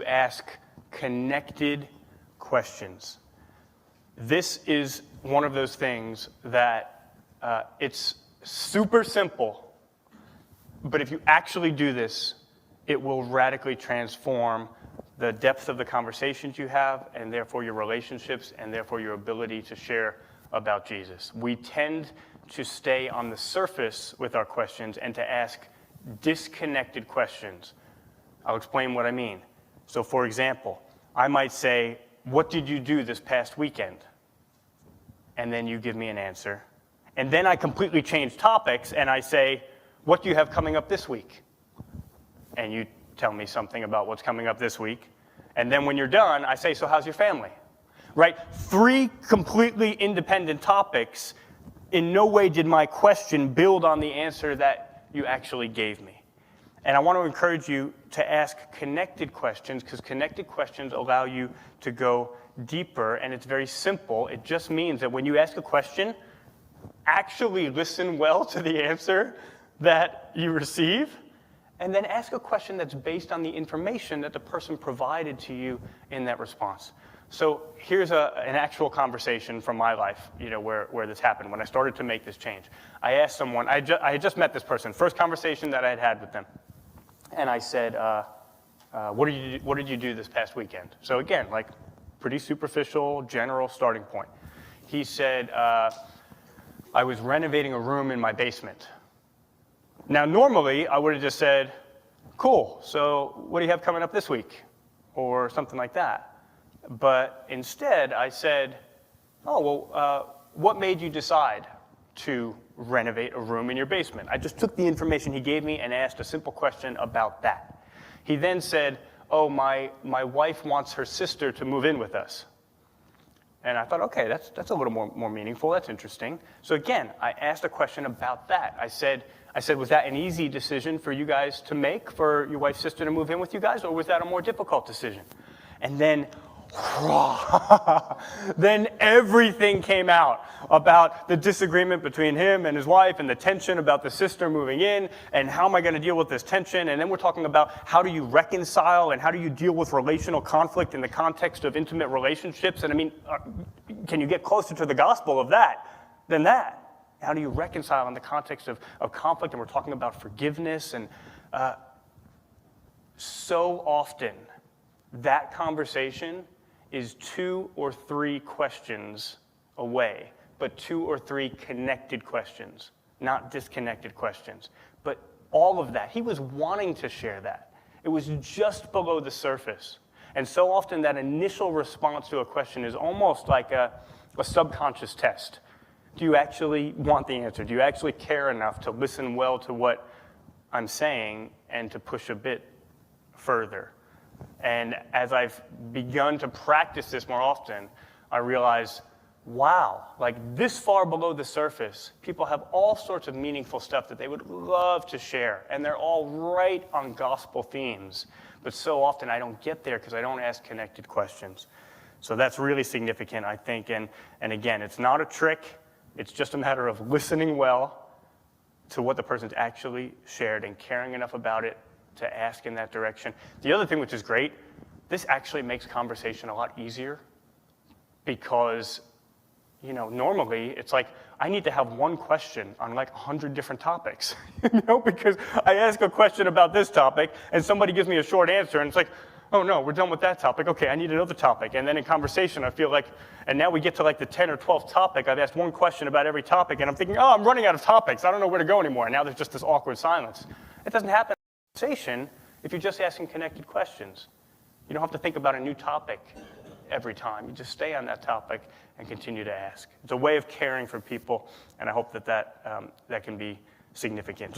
ask connected questions. This is one of those things that it's super simple, but if you actually do this, it will radically transform the depth of the conversations you have, and therefore your relationships, and therefore your ability to share about Jesus. We tend to stay on the surface with our questions and to ask disconnected questions. I'll explain what I mean. So for example, I might say, what did you do this past weekend? And then you give me an answer. And then I completely change topics and I say, what do you have coming up this week? And you tell me something about what's coming up this week. And then when you're done, I say, so how's your family? Right? 3 completely independent topics. In no way did my question build on the answer that you actually gave me. And I want to encourage you to ask connected questions, because connected questions allow you to go deeper, and it's very simple. It just means that when you ask a question, actually listen well to the answer that you receive, and then ask a question that's based on the information that the person provided to you in that response. So here's an actual conversation from my life, where this happened. When I started to make this change, I asked someone, I had just met this person, first conversation that I had had with them. And I said, what did you do this past weekend? So again, like pretty superficial, general starting point. He said, I was renovating a room in my basement. Now, normally, I would have just said, cool, so what do you have coming up this week? Or something like that. But instead, I said, oh, well, what made you decide to renovate a room in your basement? I just took the information he gave me and asked a simple question about that. He then said, oh, my wife wants her sister to move in with us. And I thought, okay, that's a little more meaningful. That's interesting. So again, I asked a question about that. I said, was that an easy decision for you guys to make, for your wife's sister to move in with you guys, or was that a more difficult decision? And then, then everything came out about the disagreement between him and his wife and the tension about the sister moving in and how am I going to deal with this tension. And then we're talking about how do you reconcile and how do you deal with relational conflict in the context of intimate relationships. And I mean, can you get closer to the gospel of that than that? How do you reconcile in the context of conflict? And we're talking about forgiveness. And so often that conversation is 2 or 3 questions away, but 2 or 3 connected questions, not disconnected questions. But all of that, he was wanting to share that. It was just below the surface. And so often that initial response to a question is almost like a subconscious test. Do you actually want the answer? Do you actually care enough to listen well to what I'm saying and to push a bit further? And as I've begun to practice this more often, I realize, wow, like this far below the surface, people have all sorts of meaningful stuff that they would love to share. And they're all right on gospel themes. But so often I don't get there because I don't ask connected questions. So that's really significant, I think. And again, it's not a trick. It's just a matter of listening well to what the person's actually shared and caring enough about it to ask in that direction. The other thing which is great, this actually makes conversation a lot easier because, normally it's like I need to have one question on like 100 different topics, because I ask a question about this topic and somebody gives me a short answer and it's like, oh no, we're done with that topic. Okay, I need another topic. And then in conversation, I feel like, and now we get to like the 10th or 12th topic. I've asked one question about every topic and I'm thinking, oh, I'm running out of topics. I don't know where to go anymore. And now there's just this awkward silence. It doesn't happen in conversation if you're just asking connected questions. You don't have to think about a new topic every time. You just stay on that topic and continue to ask. It's a way of caring for people, and I hope that can be significant.